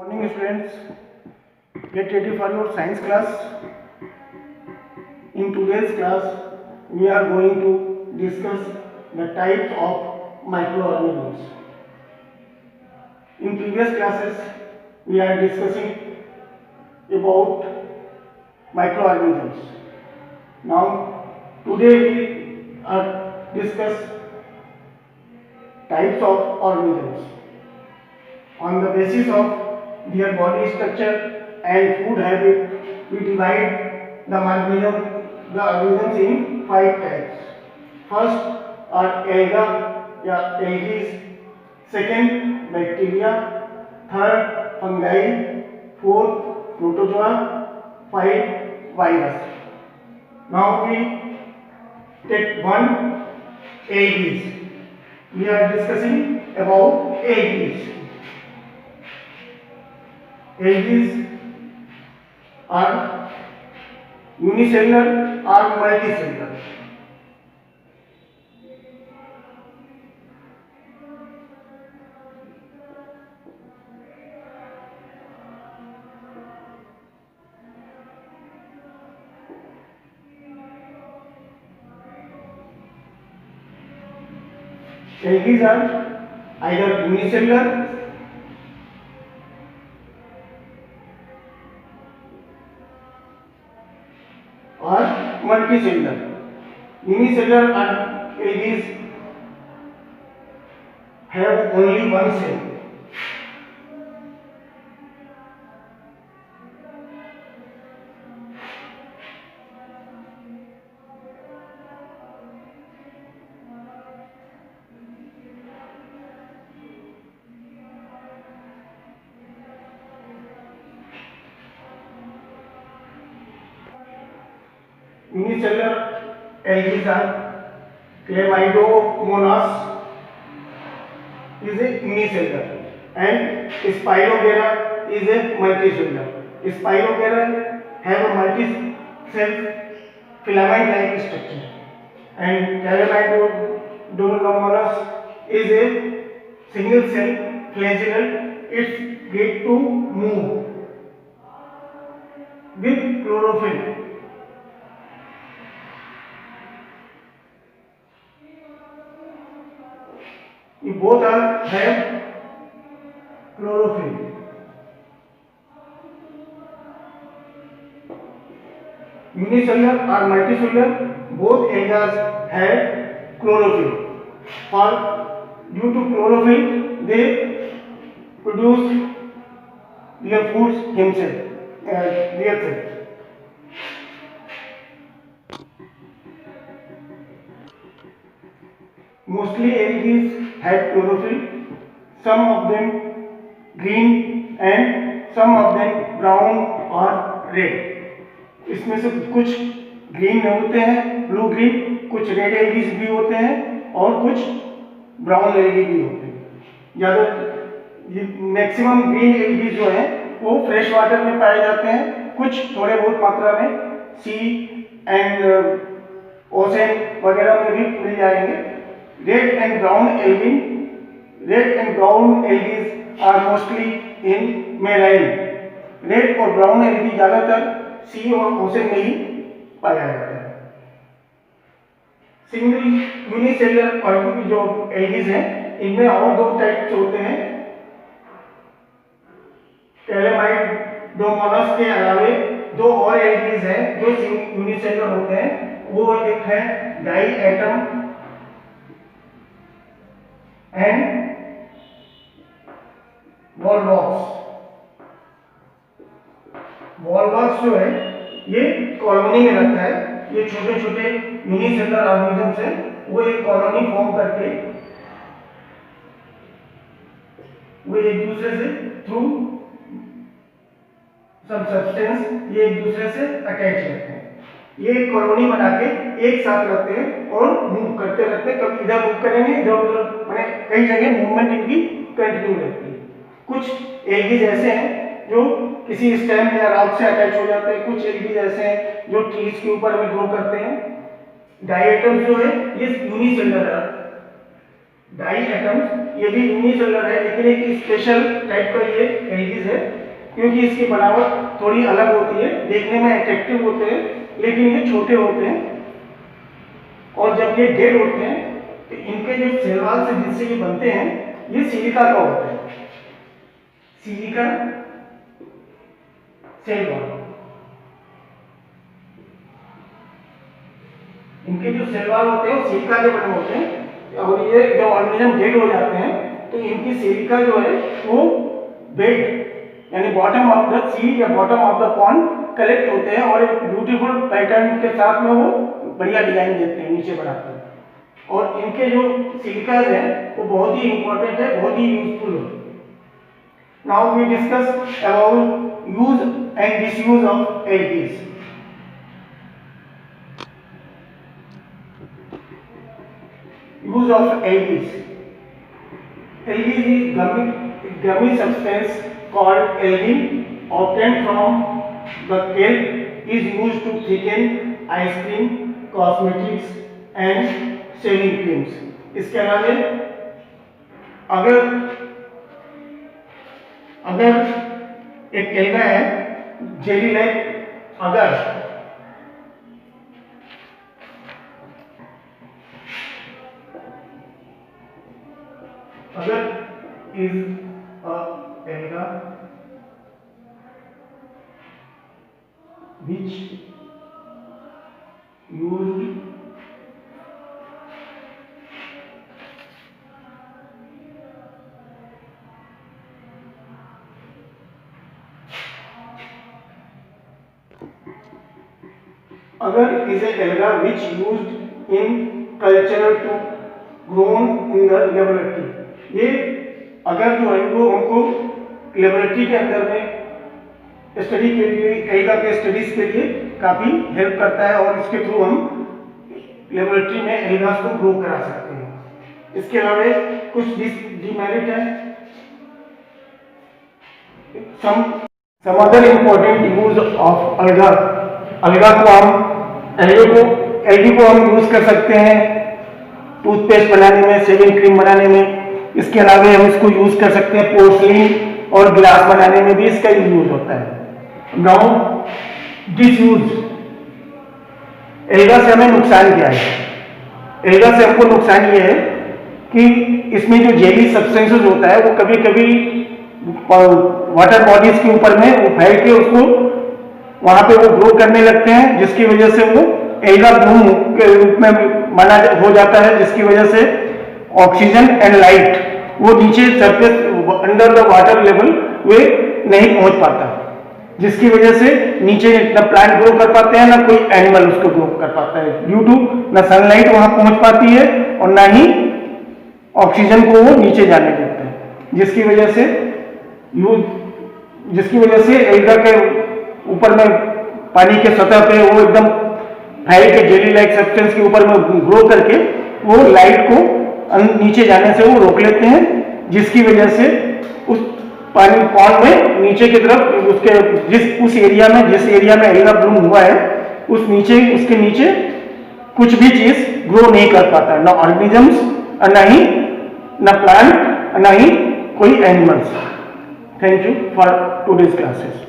Morning students, get ready for your science class. In today's class, we are going to discuss the types of microorganisms. In previous classes, we are discussing about microorganisms. Now, today we are discuss types of organisms. On the basis of their body structure and food habit, we divide the organisms in 5 types. First are alga या algae, second bacteria, third fungi, fourth protozoa, 5 virus. Now we take one algae. We are discussing about algae. Algae are unicellular or multicellular. Algae are either unicellular or multicellular. Unicellular algae have only one cell. Unicellular algae are Chlamydomonas is a unicellular and Spirogyra is a multicellular. Spirogyra have a multi-cell filament-like structure and Chlamydomonas is a single-cell flagellate. It's get to move with chlorophyll. You both are have chlorophyll. Unicellular or multicellular, both algae have chlorophyll. For due to chlorophyll, they produce their foods themselves. Mostly algae have chlorophyll, some of them green and some of them brown or red. इसमें से कुछ green होते हैं, blue green, कुछ red algae भी होते हैं और कुछ ब्राउन एल्गी भी होते हैं. ज़्यादा मैक्सिमम ग्रीन एल्गी जो है वो फ्रेश वाटर में पाए जाते हैं, कुछ थोड़े बहुत मात्रा में सी एंड ओशन वगैरह में भी मिल जाएंगे. Red and brown algae are mostly in marine. Red और ब्राउन एल्गी ज्यादातर सी और ओशन में ही पाया जाता है. सिंगल यूनिसेलुलर जो एल्गीज हैं, इनमें और दो टाइप्स होते हैं. कैलेमाइडोमोनास के अलावे दो और एल्गीज हैं जो यूनिसेलुलर होते हैं. वो एक है diatom and volvox. Volvox जो है ये कॉलोनी में रहता है. ये छोटे छोटे यूनिसेलुलर ऑर्गेनिजम्स हैं, वो एक कॉलोनी फॉर्म करके वो एक दूसरे से थ्रू सम सब्सटेंस ये एक दूसरे से अटैच रहते हैं. ये एक कॉलोनी बना के एक साथ रहते हैं और मूव करते रहते हैं. कभी इधर मूव करेंगे, इधर उधर, मैंने कई जगह मूवमेंट इनकी कंटिन्यू रहती है. कुछ एल्गीज ऐसे हैं जो किसी स्टेम या राउट से अटैच हो जाते हैं, कुछ एल्गीज ऐसे हैं जो ट्रीज के ऊपर में ग्रो करते हैं. डायएटम्स जो है ये यूनिसेलुलर है. डाई एटम्स ये भी यूनिसेलुलर है, लेकिन एक स्पेशल टाइप का ये एल्गीज है क्योंकि इसकी बनावट थोड़ी अलग होती है, देखने में अट्रैक्टिव होते हैं, लेकिन ये छोटे होते हैं और जब ये डेड होते हैं तो इनके जो सेल वॉल से जिससे ये बनते हैं ये सिलिका का होता है, सिलिका सेल वॉल। इनके जो सेल वॉल होते हैं वो सिलिका के बने होते हैं और ये जब ऑर्गेनिज्म डेड हो जाते हैं तो इनकी सिलिका जो है वो बेड यानी बॉटम ऑफ द सी या bottom of the pond collect होते हैं और एक ब्यूटीफुल पैटर्न के साथ में वो बढ़िया डिजाइन देते हैं, नीचे बनाते हैं। और इनके जो सिलिकास है वो बहुत ही इंपॉर्टेंट है, बहुत ही यूजफुल है। Now we discuss about use and disuse of LEDs. Use of LEDs. LEDs is gummy substance called Elgin obtained from the kelp is used to thicken ice cream, cosmetics and shaving creams. इसके अलावा अगर एक alga है jelly like अगर is a alga which used अगर is a alga which used in culture to grown in the laboratory। ये अगर जो है वो हमको लेबोरेटरी के अंदर में स्टडी के लिए एल्गा के स्टडीज के लिए काफी हेल्प करता है और इसके थ्रू हम लेबोरेटरी में एल्गास को ग्रो करा सकते हैं। इसके अलावा कुछ डिमेरिट है। Some other important use of alga. Alga को हम एल्गी को हम यूज कर सकते हैं टूथपेस्ट बनाने में, शेविंग क्रीम बनाने में। इसके अलावा हम इसको यूज कर सकते हैं पोर्सलिन और ग्लास बनाने में भी इसका यूज होता है। Now disuse. एल्गा से हमें नुकसान क्या है? एल्गा से हमको नुकसान ये है कि इसमें जो जेली सब्सटेंसेस होता है वो कभी कभी वाटर बॉडीज के ऊपर में वो फैल के उसको वहां पे वो ग्रो करने लगते हैं, जिसकी वजह से वो एल्गा ब्लूम के रूप में माना हो जाता है, जिसकी वजह से ऑक्सीजन एंड लाइट वो नीचे surface under the water level वे नहीं पहुंच पाता, जिसकी वजह से नीचे ना प्लांट ग्रो कर पाते हैं ना कोई एनिमल उसको ग्रो कर पाता है, ड्यू टू ना सनलाइट वहां पहुंच पाती है और ना ही ऑक्सीजन को वो नीचे जाने देते हैं, जिसकी वजह से एल्गा के ऊपर में पानी के सतह पे वो एकदम फैल के जेली लाइक सब्सटेंस के ऊपर में ग्रो करके वो लाइट को नीचे जाने से वो रोक लेते हैं, जिसकी वजह से उस पानी पॉन्ड में नीचे की तरफ उसके उस एरिया में एल्गा ब्लूम हुआ है उसके नीचे कुछ भी चीज ग्रो नहीं कर पाता, ना ऑर्गेनिजम्स ना ही ना प्लांट ना ही कोई animals. Thank you for today's classes.